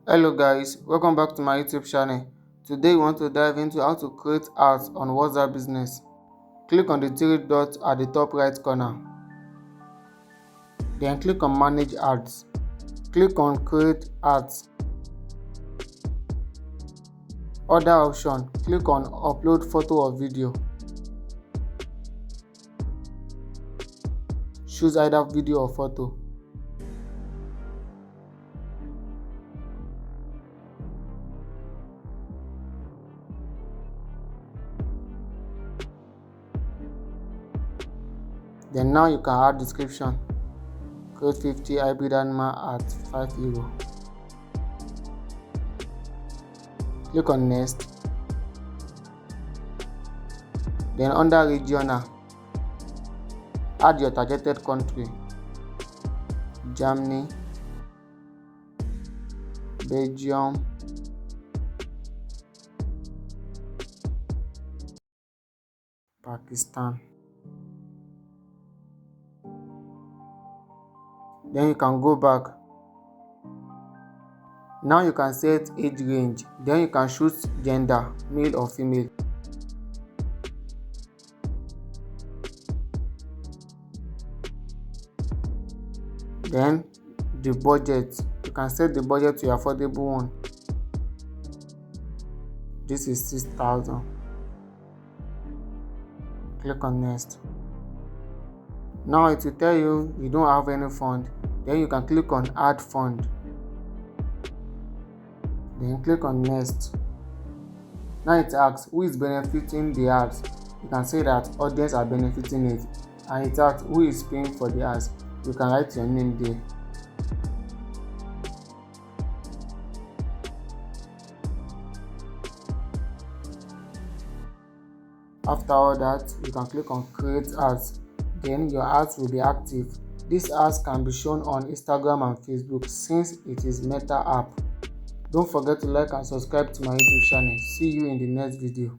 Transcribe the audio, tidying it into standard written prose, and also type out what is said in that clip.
Hello guys, welcome back to my YouTube channel. Today we want to dive into how to create ads on WhatsApp Business. Click on the three dots at the top right corner. Then click on Manage Ads. Click on Create Ads. Other option, click on Upload photo or video. Choose either video or photo. Then now you can add description. Create 50 hybrid animal at €5. Click on Next. Then under regional, add your targeted country: Germany, Belgium, Pakistan. Then you can go back. Now you can set age range. Then you can choose gender, male or female. Then the budget, you can set the budget to your affordable one. This is 6,000. Click on Next. Now it will tell you don't have any fund. Then you can click on Add Fund. Then click on Next. Now it asks who is benefiting the ads. You can say that audience are benefiting it, and it asks who is paying for the ads. You can write your name there. After all that, you can click on Create Ads. Then your ads will be active. These ads can be shown on Instagram and Facebook since it is Meta app. Don't forget to like and subscribe to my YouTube channel. See you in the next video.